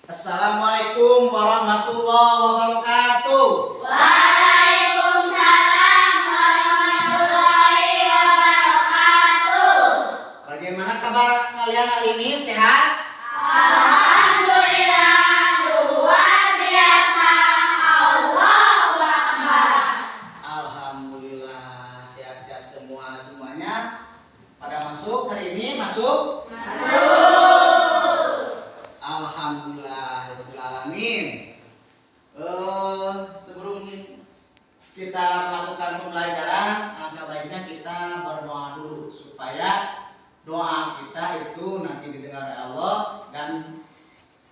Assalamualaikum warahmatullahi wabarakatuh. Waalaikumsalam warahmatullahi wabarakatuh. Bagaimana kabar kalian hari ini? Sehat? Alhamdulillah, luar biasa. Allahu Akbar. Alhamdulillah, sehat-sehat semuanya. Pada masuk hari ini? Masuk? Alhamdulillahirrahmanirrahim. Sebelum kita melakukan pembelajaran, alangkah baiknya kita berdoa dulu supaya doa kita itu nanti didengar oleh Allah dan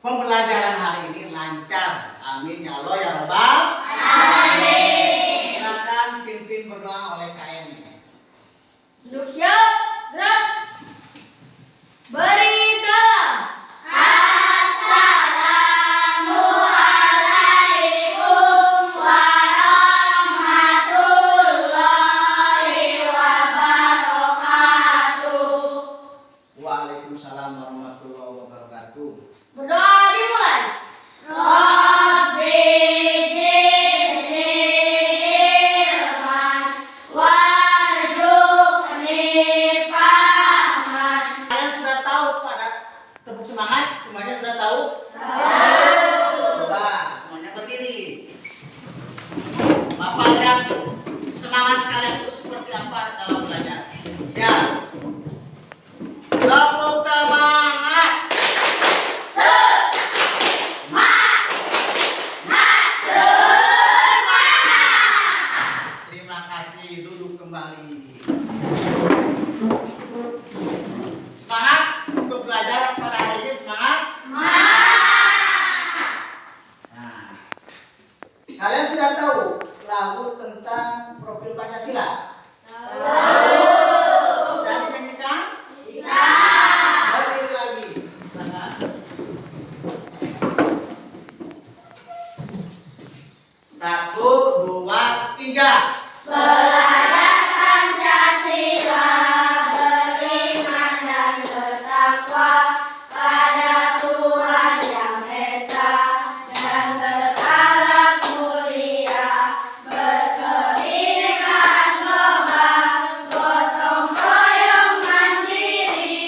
pembelajaran hari ini lancar. Amin ya Allah ya Rabbal alamin. Silakan pimpin berdoa oleh KM. Duduk siap, gerak. Beri salam. Assalamualaikum warahmatullahi wabarakatuh. Waalaikumsalam warahmatullahi wabarakatuh. Berdoa dimulai. Rabbi zidni ilman warzuqni fahman. Kalian sudah tahu pada tepuk semangat? Semuanya sudah tahu? Coba semuanya berdiri. Bapak lihat semangat kalian itu seperti apa dalam belajar. Ya. Tepuk semangat. Terima kasih, duduk kembali. Semangat untuk belajar pada hari ini, semangat. Nah, kalian sudah tahu lagu tentang profil Pancasila? Bisa dinyanyikan? Bisa. Berdiri lagi. Silakan. 1, 2, 3. Belajar Pancasila, beriman dan bertakwa pada Tuhan Yang Esa, dan berakhlak mulia, berkebinekaan global, gotong royong mandiri,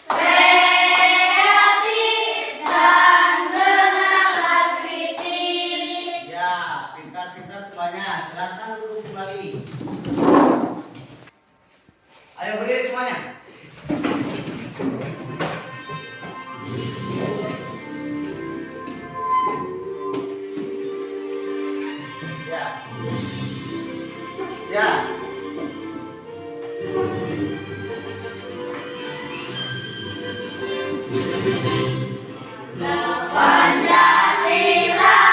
kreatif dan benalar kritis. Ya, pintar-pintar semuanya. Silakan duduk kembali. Ayo berdiri semuanya. Ya. Ya. Pancasila,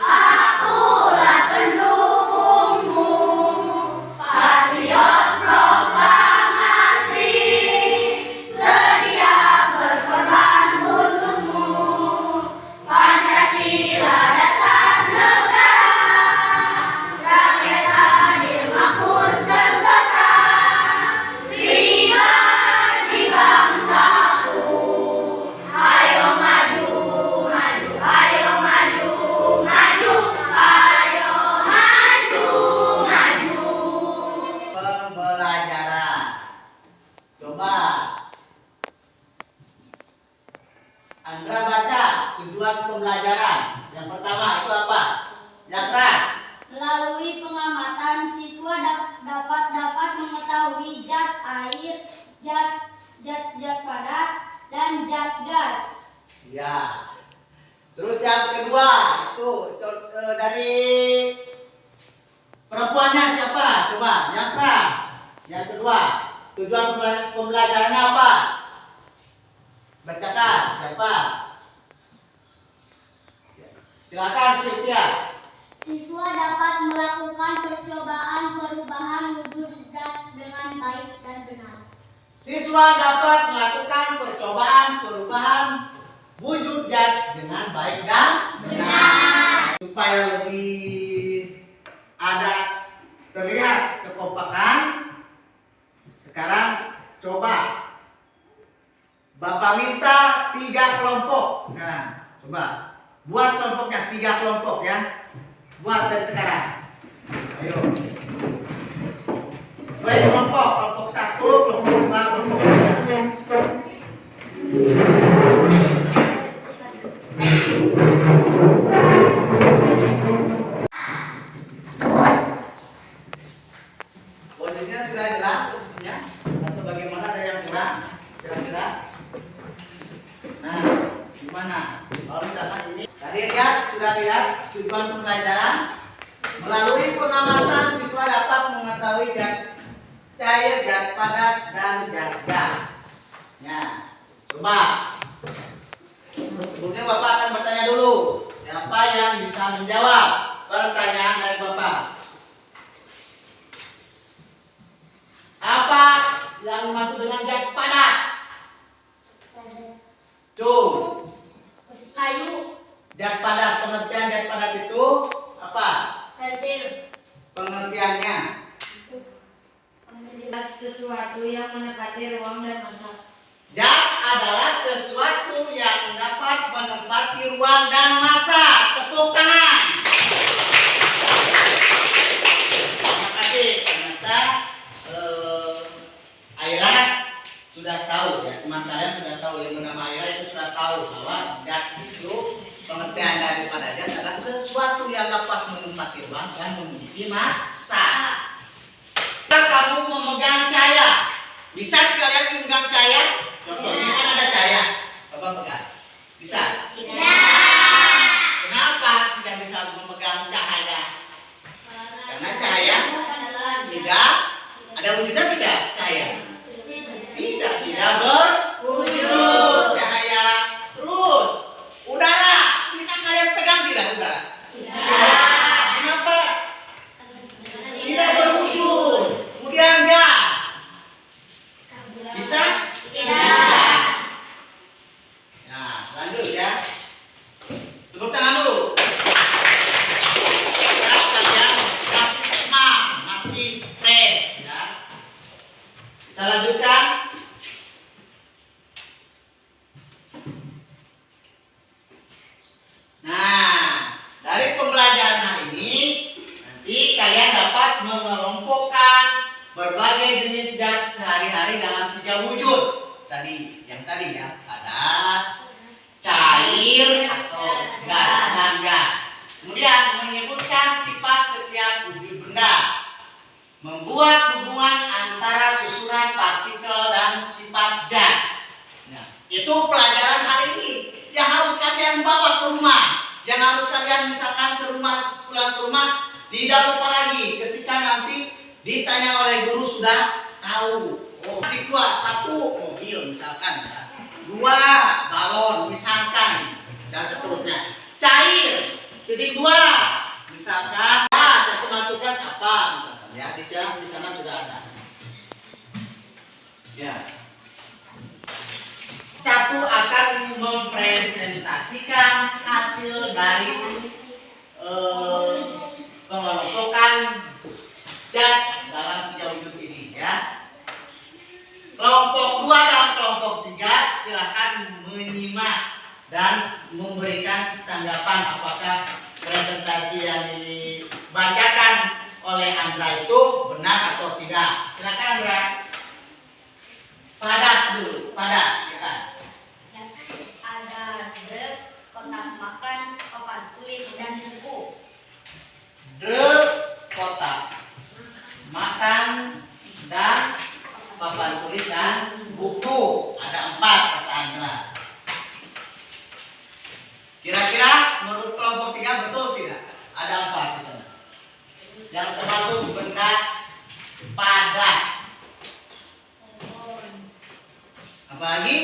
akulah pendukungmu, patriot proklamasi, sedia berkorban untukmu. Pancasila dasar negara, rakyat adil makmur sentosa, pribadi bangsaku. Ayo maju, maju, ayo maju, maju, ayo maju, maju. Pembelajaran. Coba Andra baca tujuan pembelajaran. Yang pertama itu apa? Yang keras. Melalui pengamatan, siswa dapat mengetahui zat air, zat padat, dan zat gas. Ya. Terus yang kedua itu dari perempuannya siapa? Coba yang keras. Yang kedua, tujuan pembelajarannya apa? Bacakan siapa? Silakan Sylvia. Siswa dapat melakukan percobaan perubahan wujud zat dengan baik dan benar. Siswa dapat melakukan percobaan perubahan wujud zat dengan baik dan benar. Supaya lebih ada terlihat kekompakan, sekarang coba Bapak minta 3 kelompok sekarang. Coba buat kelompoknya 3 kelompok ya. Buat dari sekarang. Ayo. Sesuai kelompok, kelompok 1, kelompok 2, kelompok 3. Posisinya sudah jelas posisinya atau bagaimana, ada yang kurang kira-kira? Nah, gimana? Kalau misalkan ini tadi sudah lihat tujuan pembelajaran. Melalui pengamatan siswa dapat mengetahui zat cair, zat padat, dan zat gas. Ya, coba. Sebelumnya Bapak akan bertanya dulu. Siapa yang bisa menjawab pertanyaan dari Bapak? Apa yang dimaksud dengan zat padat? Tuh. Kayu. Zat padat, pengertian zat padat itu apa? Pensil. Pengertiannya. Sesuatu yang menempati ruang dan masa. Zat adalah sesuatu yang dapat menempati ruang dan masa. Tepuk tangan. Terima kasih. Ternyata Aira sudah tahu ya. Teman kalian sudah tahu, yang bernama Aira itu sudah tahu bahwa zat itu pengertian daripada zat adalah sesuatu yang dapat menempati ruang dan memiliki masa. Kamu memegang cahaya, bisa kalian memegang cahaya? Contohnya kan ada cahaya, coba pegang. Bisa? Tidak. Kenapa tidak bisa memegang cahaya? Karena cahaya tidak ada wujudnya, tidak cahaya. Tidak berwujud cahaya. Terus udara bisa kalian pegang tidak udara? Tidak. Kenapa? Tidak berwujud. Kemudian gas bisa? Tidak. Nah, lanjut ya. Tepuk tangan dulu. Ya, kalian masih semangat, masih fresh ya. Kita lanjutkan. Nah, dari pembelajaran hari ini nanti kalian dapat mengelompokkan berbagai jenis zat sehari-hari dalam 3 wujud. Tadi ya, padat, cair atau gas. Kemudian menyebutkan sifat setiap wujud benda. Membuat hubungan antara susunan partikel dan sifat zat. Nah, itu pelajaran hari ini yang harus kalian bawa ke rumah. Yang harus kalian misalkan pulang ke rumah, tidak lupa lagi ketika nanti ditanya oleh guru sudah tahu. Oh, titik 2, 1 mobil misalkan ya. 2 balon misalkan dan seterusnya. Cair. Titik 2 misalkan satu masukkan apa misalkan ya. Di sana sudah ada. Ya. 1 akan mempresentasikan hasil dari pengelompokan zat dalam 3 wujud ini ya. Kelompok 2 dan kelompok 3 silakan menyimak dan memberikan tanggapan apakah presentasi yang dibacakan oleh Andra itu benar atau tidak. Silakan Andra. Padat dulu, padat ya. Ada kotak makan, papan tulis, dan buku. Kotak makan dan papan tulis dan buku. Ada 4 kata Andra. Kira-kira menurut kelompok 3 betul tidak? Ada 4 di sana. Yang termasuk benda padat. Apalagi?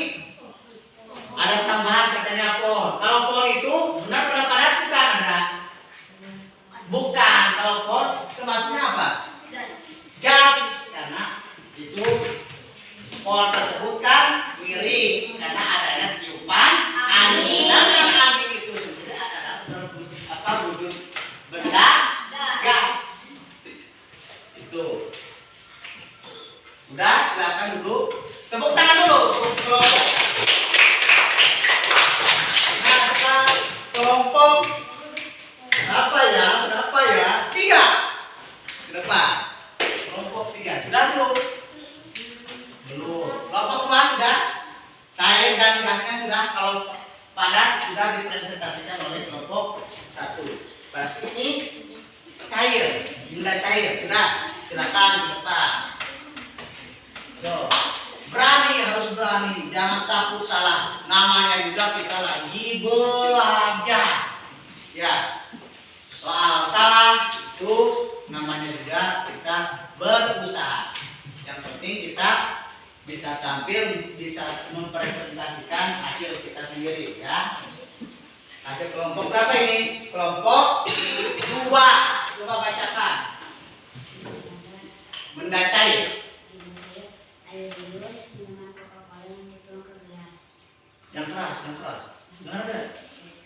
Ada tambahan katanya pohon. Kalau pohon itu benar padat bukan Andra? Bukan. padat sudah dipresentasikan oleh kelompok 1. Berarti ini cair, benda cair. Sudah, silakan ke depan. Yo, berani, harus berani, jangan takut salah. Namanya juga kita lagi belajar. Ya, soal salah itu namanya juga kita berusaha. Yang penting kita bisa tampil, bisa mempresentasikan hasil kita sendiri ya. Hasil kelompok berapa ini? Kelompok 2. Coba bacakan. Benda cair. Air jus dengan Coca-Cola yang dituang ke gelas. Yang keras, yang keras. Dengar ada?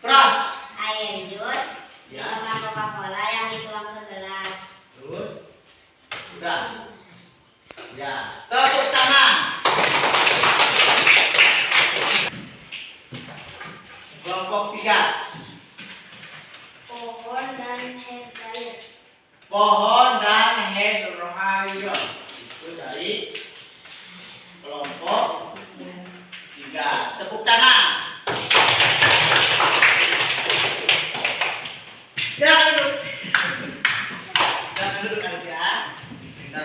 Keras. Air jus Ya. dengan Coca-Cola yang dituang ke gelas. Terus. Sudah. Ya, tepuk tangan. Kelompok 3. Pohon dan hair dryer. Pohon dan hair dryer. Itu dari kelompok 3. Tepuk tangan. Jangan duduk. Jangan duduk aja.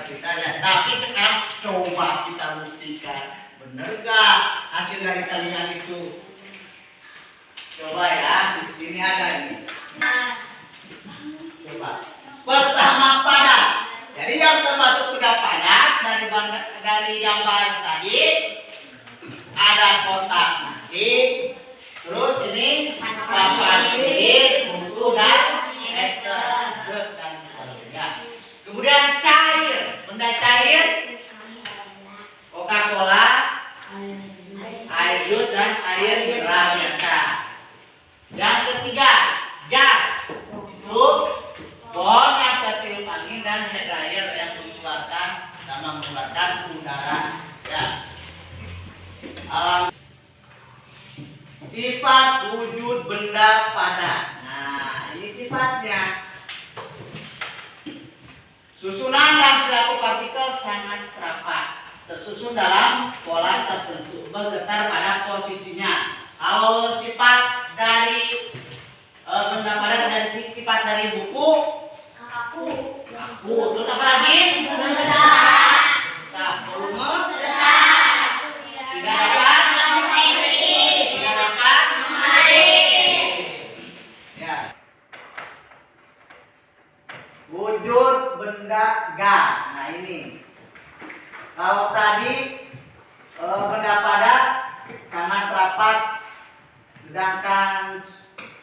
Kita lihat. Tapi sekarang coba kita buktikan. Benar gak hasil dari kalian itu? Coba ya. Ini ada ini. Coba. Pertama padat. Jadi yang termasuk benda padat dari gambar tadi ada kotak nasi, terus ini papan tulis, buku dan meter dan sebagainya. Kemudian cair, benda cair, Coca-Cola, air jus dan air mineral biasa. Yang ketiga, gas. Itu pohon yang tertiup angin dan hair dryer yang mengeluarkan udara. Ya. Sifat wujud benda padat. Nah, ini sifatnya. Susunan dan perilaku partikel sangat rapat, tersusun dalam pola tertentu, bergetar pada posisinya. Kalau sifat dari benda padat dan sifat dari buku, Kaku. terus apa lagi? Getar. Nah, volume Getar. tidak dapat, tidak dapat. Ya. Wujud benda gas. Nah ini. Kalau tadi benda padat sangat rapat, sedangkan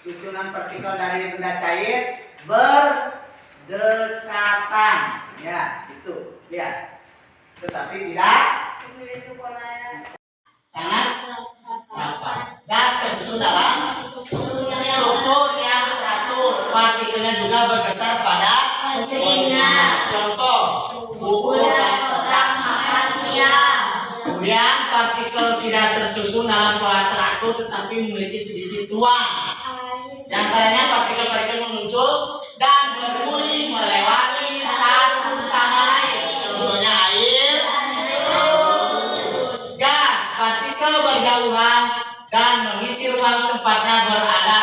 susunan partikel dari benda cair berdekatan. Ya, itu. Lihat. Tetapi tidak Memiliki pola sangat rapat dan tersusun dalam struktur yang teratur. Partikelnya juga bergetar pada posisinya. Contoh, buku dan kotak makan siang. Kemudian partikel tidak tersusun dalam pola teratur tetapi memiliki sedikit ruang. Di antaranya partikel-partikel muncul dan berguling melewati satu sama lain. Contohnya air, gas, partikel berjauhan dan mengisi ruang tempatnya berada.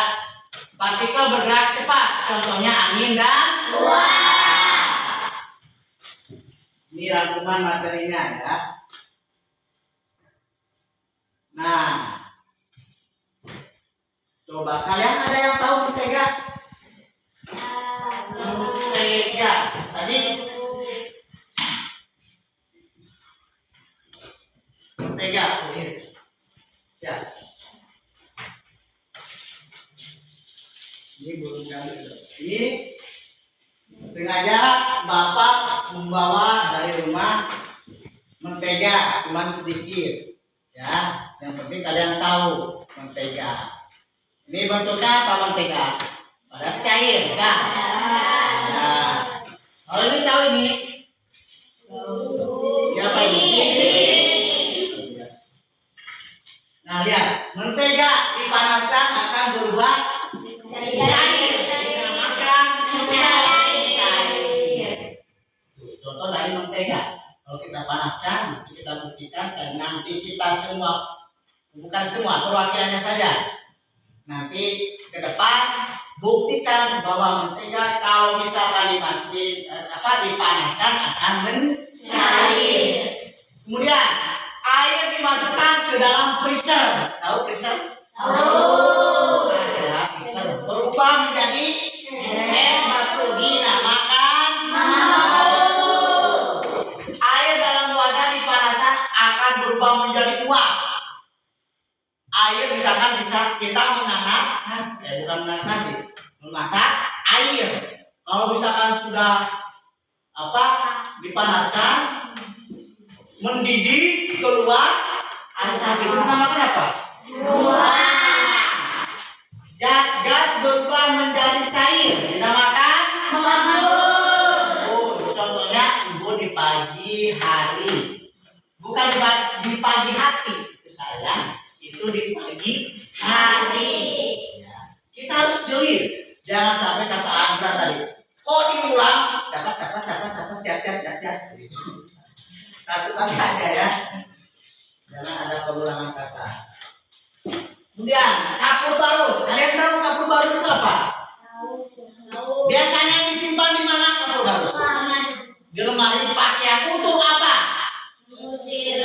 Partikel bergerak cepat, contohnya angin dan luar. Ini rangkuman materinya ya. Nah, coba kalian ada yang tahu mentega? Mentega. Tadi mentega. Ya. Ini burung gandul. Ini sengaja Bapak membawa dari rumah mentega, cuma sedikit. Ya, yang penting kalian tahu mentega. Ini bentuknya apa mentega? Pada cair, kan? Nah, kalau ini tahu ini? Ya, apa ini? Nah, lihat, mentega dipanaskan akan berubah cair, dinamakan cair. Contoh dari mentega. Kalau kita panaskan, nanti kita buktikan dan nanti kita semua, bukan semua, perwakilannya saja. Nanti ke depan buktikan bahwa mentega kalau misalkan dipanaskan akan mencair. Kemudian air dimasukkan ke dalam freezer. Tahu freezer? Tahu. Nah, freezer berubah menjadi es batu, dinamakan air dalam wadah dipanaskan akan berubah menjadi uap. Air misalkan bisa kita memasak air. Kalau misalkan sudah dipanaskan, mendidih, keluar asap, itu namakan apa? Gas berubah menjadi cair, dinamakan contohnya ibu di pagi hari, bukan di pagi hati, itu saya. Itu di pagi hari. Kita harus jeli, jangan sampai kata Andra tadi. Kok diulang? Dapat. Satu kali aja ya. Jangan ada pengulangan kata. Kemudian kapur barus. Kalian tahu kapur barus itu apa? Tahu. Biasanya disimpan di mana kapur barus? Di lemari pakaian. Untuk apa? Mengusir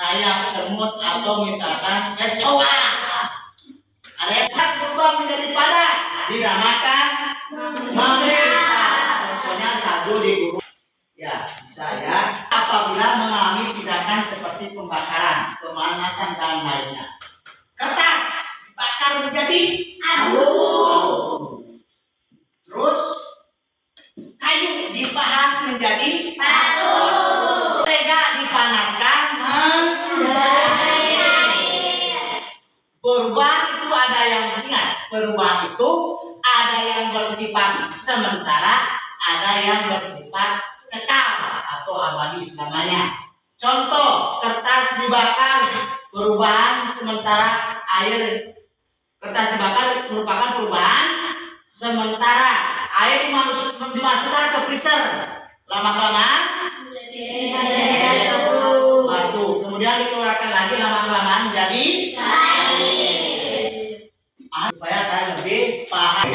kayak semut atau misalkan kecoa. Ada yang berubah menjadi padat, dinamakan memeriksa. Contohnya sagu digoreng. Ya, bisa ya. Apabila mengalami tindakan seperti pembakaran, pemanasan dan lainnya. Kertas dibakar menjadi abu. Terus kayu dipahat menjadi batu. Mentega dipanaskan perubahan itu ada yang ingat, perubahan itu ada yang bersifat sementara, ada yang bersifat kekal atau abadi selamanya. Contoh, kertas dibakar, perubahan sementara air. Kertas dibakar merupakan perubahan sementara. Air dimasukkan ke freezer, lama-kelamaan batu. Kemudian dikeluarkan lagi, lama-kelamaan jadi supaya kalian lebih paham.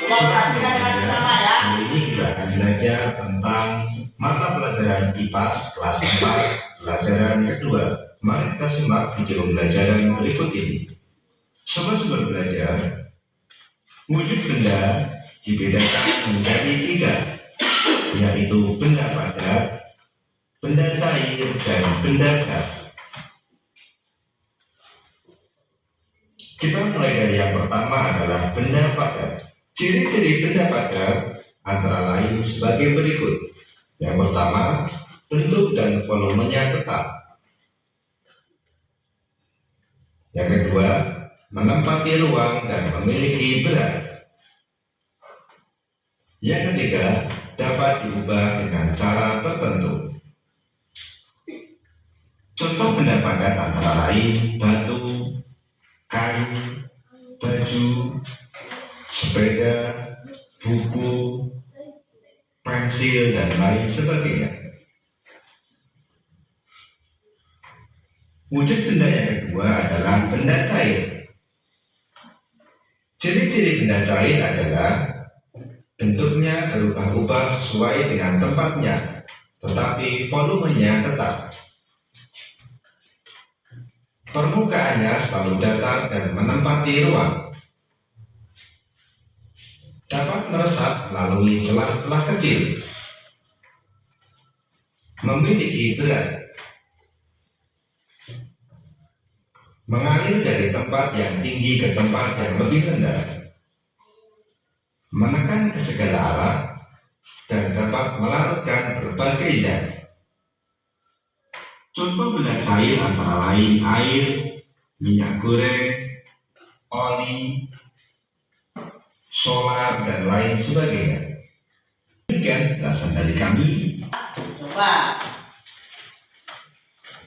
Coba perhatikan dengan sama ya. Hari ini kita akan belajar tentang mata pelajaran IPAS kelas 4 pelajaran kedua. Mari kita simak video pembelajaran berikut ini. Sobat-sobat belajar, wujud benda dibedakan menjadi 3, yaitu benda padat, benda cair, dan benda gas. Kita mulai dari yang pertama adalah benda padat. Ciri-ciri benda padat antara lain sebagai berikut. Yang pertama, bentuk dan volumenya tetap. Yang kedua, menempati ruang dan memiliki berat. Yang ketiga, dapat diubah dengan cara tertentu. Contoh benda padat antara lain batu, kayu, baju, sepeda, buku, pensil, dan lain sebagainya. Wujud benda yang kedua adalah benda cair. Ciri-ciri benda cair adalah bentuknya berubah-ubah sesuai dengan tempatnya, tetapi volumenya tetap. Permukaannya selalu datar dan menempati ruang. Dapat meresap melalui celah-celah kecil. Memiliki berat. Mengalir dari tempat yang tinggi ke tempat yang lebih rendah. Menekan ke segala arah dan dapat melarutkan berbagai zat. Contoh benda cair antara lain air, minyak goreng, oli, solar, dan lain sebagainya. Demikian penjelasan dari kami. Coba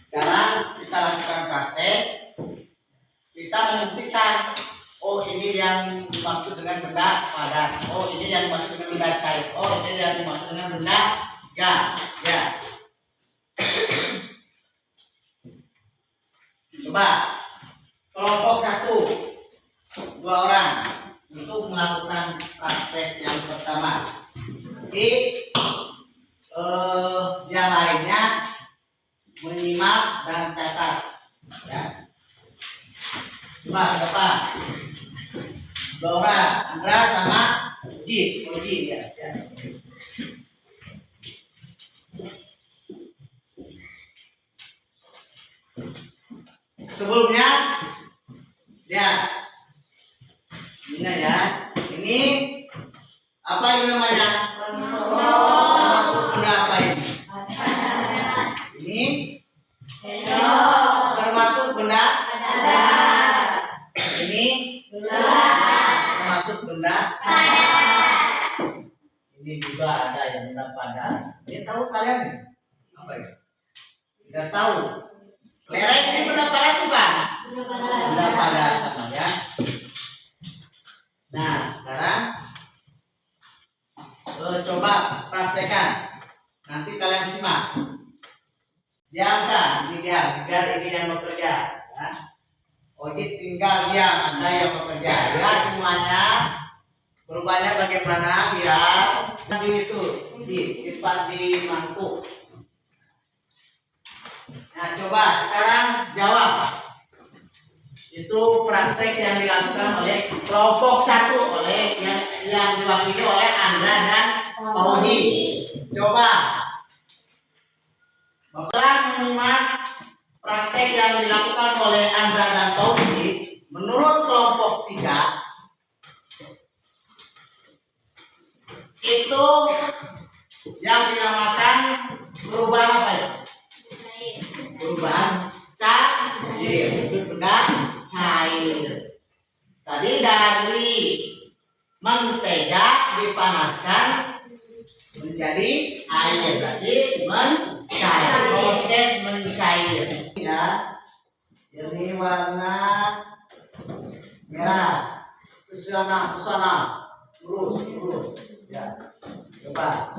sekarang kita lakukan praktek. Kita membuktikan, oh ini yang dimaksud dengan benda padat, oh ini yang dimaksud dengan benda cair, oh ini yang dimaksud dengan benda gas. Ya. Coba kelompok 1, 2 orang untuk melakukan praktek yang pertama. Nanti yang lainnya menyimak dan catat. Ya. Coba siapa? 2 orang, Andra sama Uji ya. Sebelumnya lihat ini ya, ini apa ini namanya? Termasuk benda apa ini? Ini termasuk benda. Ini termasuk benda. Ini juga ada yang benda padat. Ini tahu kalian nih? Apa ini? Tidak tahu. Lereng ini benda padat bukan? Benda padat sama ya. Nah, sekarang coba praktekkan. Nanti kalian simak. Diamkan, ini diam, biar ini yang bekerja. Ya. Oji tinggal diam, Anda yang bekerja. Ya semuanya. Perubahannya bagaimana? Biar itu sifat di mangkuk. Nah, coba sekarang jawab. Itu praktek yang dilakukan oleh kelompok 1 oleh yang diwakili oleh Andra dan Pauzi. Coba setelah menyimak praktek yang dilakukan oleh Andra dan Pauzi, menurut kelompok 3 itu yang dinamakan perubahan apa ya? Perubahan cair, benda cair. Tadi dari mentega dipanaskan menjadi air, berarti mencair, proses mencair. Ya, ini warna merah, ke sana, terus. Ya, coba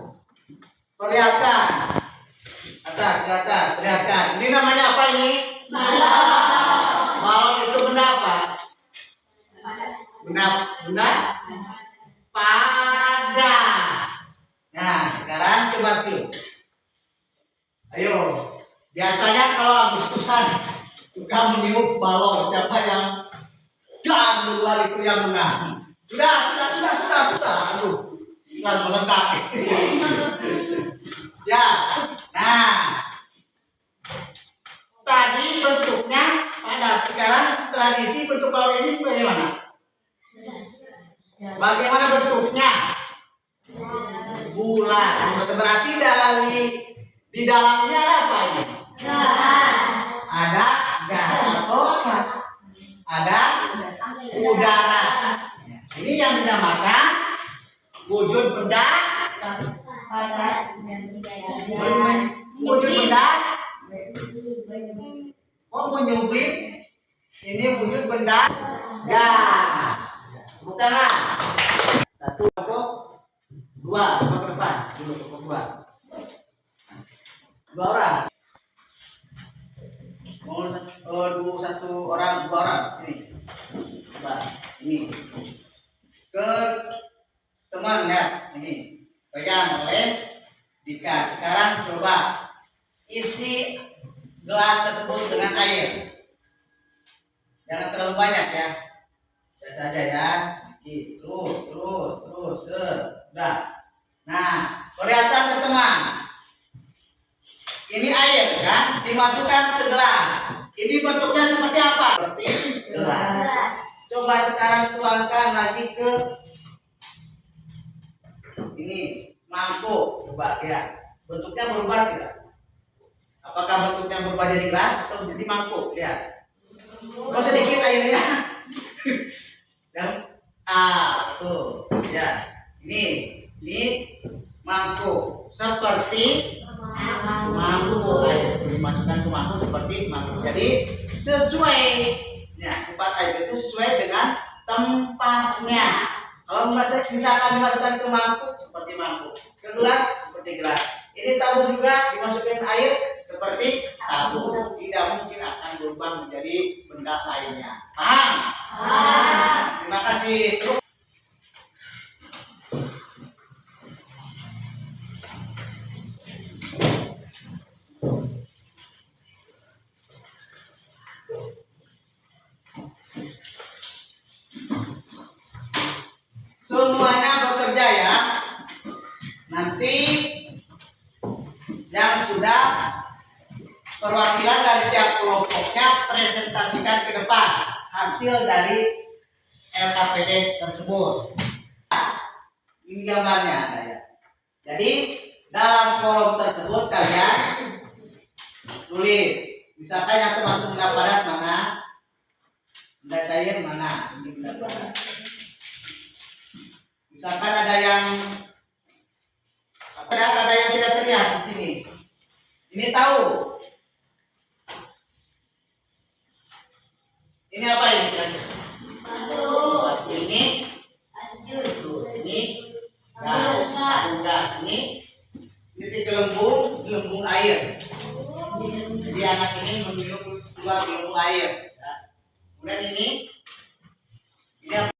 perlihatkan atas ke atas, perlihatkan. Ini namanya apa ini? Balon itu benda apa? Benda padat. Nah, sekarang coba tuh. Ayo, biasanya kalau Agustusan suka meniup balon, siapa yang luar itu yang menang? Sudah. Aduh, tinggal meledak. Ya, nah. Tadi bentuknya padat. Sekarang setelah diisi bentuk balon ini bagaimana? Bagaimana bentuknya? Bulat. Berarti di dalamnya ada apa ini? Ada gas atau ada udara. Ini yang dinamakan wujud benda. Wujud benda. Menyublim. Ini wujud benda gas. Tepuk tangan. 1, 2, ke depan. Dulu 2 orang. Mau 1 orang, 2 orang. Ini. Coba, ini. Ke teman ya, ini. Pegang oleh Dika. Sekarang coba isi gelas tersebut dengan air. Jangan terlalu banyak ya. Biasa aja ya. Terus. Udah. Nah, kelihatan ke teman. Ini air kan, dimasukkan ke gelas. Ini bentuknya seperti apa? Seperti gelas. Coba sekarang tuangkan lagi ke ini mangkuk. Coba lihat. Bentuknya berubah tidak? Apakah bentuknya berubah dari gelas atau menjadi mangkuk? Lihat. Oh, sedikit airnya. Tuh. Ya. Ini mangkuk. Seperti mangkuk. Dimasukkan ke mangkuk seperti mangkuk. Jadi sesuai. Ya, tempat air itu sesuai dengan tempatnya. Kalau misalkan dimasukkan ke mangkuk seperti mangkuk, ke gelas seperti gelas. Ini tabung juga dimasukkan air seperti tabung, tidak mungkin akan berubah. berubah menjadi benda lainnya. Paham? Paham. Terima kasih. Semuanya bekerja ya. Nanti yang sudah perwakilan dari tiap kelompoknya presentasikan ke depan hasil dari LKPD tersebut. Ini gambarnya ada ya. Jadi dalam kolom tersebut kalian tulis, misalkan yang termasuk benda padat mana, benda cair mana, ini benda padat. Misalkan ada yang tidak terlihat di sini. Ini tahu. Ini apa ini? Batu. Ini gas. Ini gelembung air. Jadi anak ini meminum keluar gelembung air. Ya. Kemudian ini apa?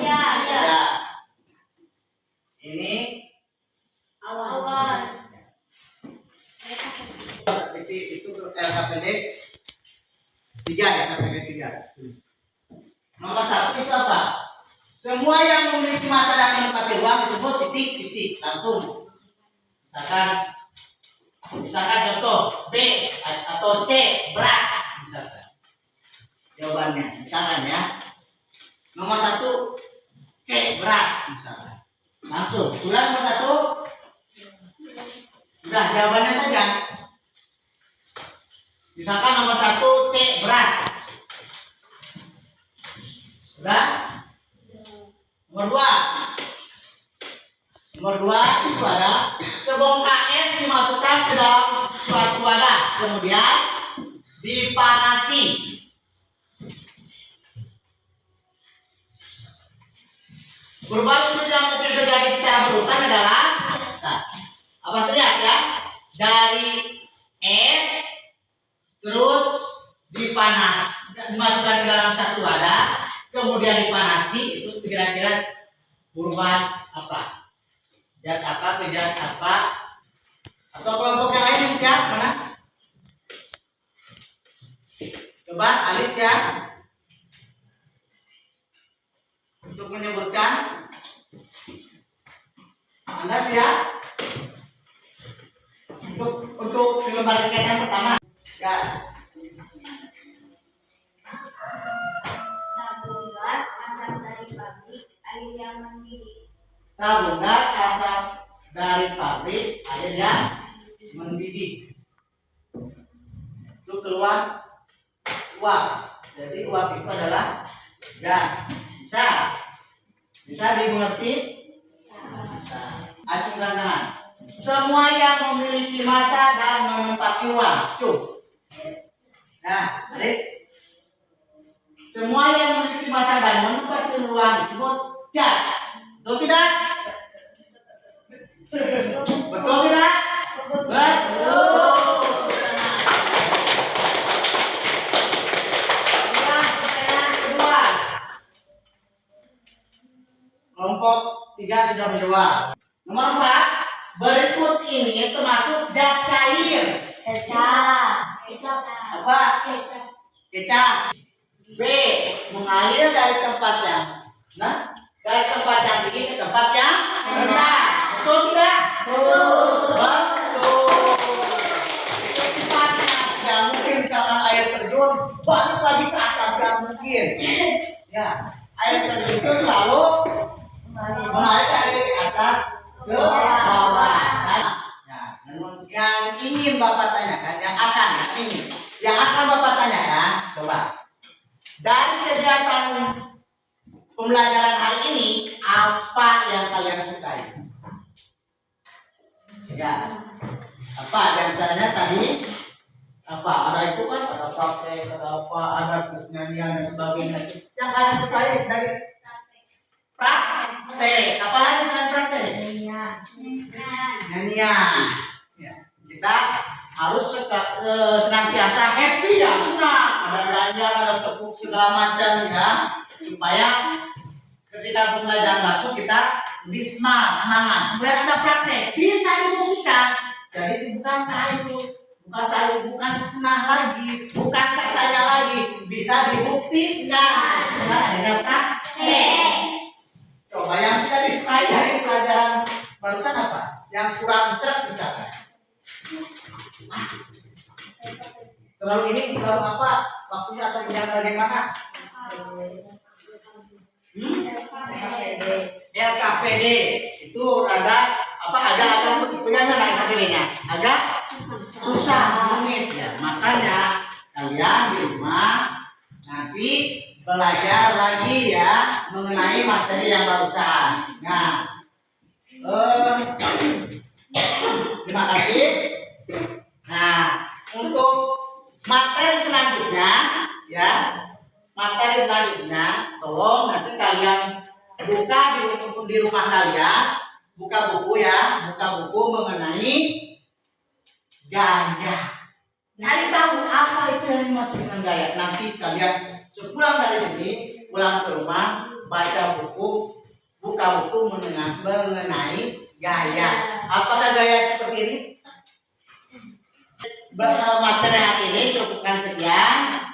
Ya. Ini awan. Itu LKPD 3 ya, LKPD 3. Nomor 1 itu apa? Semua yang memiliki massa dan menempati ruang disebut titik-titik langsung. Misalkan contoh B atau C berat misalkan. Jawabannya misalkan ya. Nomor 1 C berat misalkan. Langsung. Sudah nomor 1. Sudah jawabannya saja. Misalkan nomor 1 C berat. Sudah? Nomor 2 itu ada sebongkah es dimasukkan ke dalam suatu wadah, kemudian dipanasi. Perubahan fluid yang mungkin terjadi secara berurutan adalah apa terlihat ya? Dari es terus dimasukkan ke dalam satu wadah, kemudian dipanasi, itu kira-kira perubahan apa? Zat apa ke zat apa? Atau kelompok yang lain siap mana? Coba Alif ya. Untuk menyebutkan Anda siap? Untuk lembar kegiatan pertama. Gas. Tabung gas, asap dari pabrik, air yang mendidih. Tabung gas, asap dari pabrik, air yang mendidih. Itu keluar uap. Jadi uap itu adalah gas. Bisa dimengerti? Bisa. Acungkan tangan. Semua yang memiliki massa dan menempati ruang. Nah, Alif. Semua yang memiliki massa dan menempati ruang disebut zat. Betul tidak? Betul tidak? Betul. Kedua. Kelompok 3 sudah menjawab. Nomor 4. Berikut ini termasuk zat cair. Kecap. Apa? Kecap. B. Mengalir dari tempat yang dari tempat yang tinggi ke tempat yang rendah. Betul tidak? Betul. Itu sifatnya. Yang mungkin misalkan air terjun balik lagi ke atas, yang mungkin. Ya, air terjun itu selalu mengalir dari atas ke bawah. Nah, yang ingin Bapak tanyakan, yang akan Bapak tanyakan, coba. Dari kegiatan pembelajaran hari ini, apa yang kalian sukai? Ya, apa diantaranya tadi? Apa ada itu kan? Ada praktek, ada apa? Ada nyanyian dan sebagainya. Yang kalian sukai dari praktek? Apalagi selain praktek? Nyanyian. Ya, kita harus senantiasa happy ya, senang. tepuk segala macam ya, supaya ketika pembelajaran masuk kita bisma semangat. Kemudian ada praktek, bisa dibuktikan. Jadi itu bukan tahu, bukan cenah lagi, bukan katanya lagi, bisa dibuktikan dengan adanya praktek. Coba yang tidak disukai dari pelajaran barusan apa? Yang kurang seret misalkan. Terlalu ini, terlalu apa? Waktunya atau bilang bagaimana? LKPD itu rada apa agak punya LKPD-nya agak susah rumit ya, makanya kalian di rumah nanti belajar lagi ya mengenai materi yang barusan. Nah, terima kasih. Nah, untuk materi selanjutnya ya, tolong nanti kalian buka di rumah kalian, buka buku ya, mengenai gaya. Cari tahu apa itu yang dimaksud dengan gaya. Nanti kalian sepulang dari sini, pulang ke rumah, baca buku, buka buku mengenai gaya. Apakah gaya seperti ini? Materi hari ini cukupkan sekian.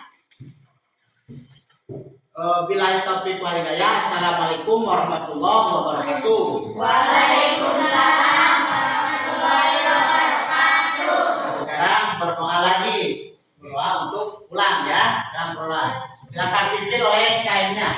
Billahi taufiq wal hidayah. Assalamualaikum warahmatullahi wabarakatuh. Waalaikumsalam warahmatullahi wabarakatuh. Sekarang berdoa lagi, berdoa untuk pulang ya, dan pulang. Silakan pisir oleh kainnya.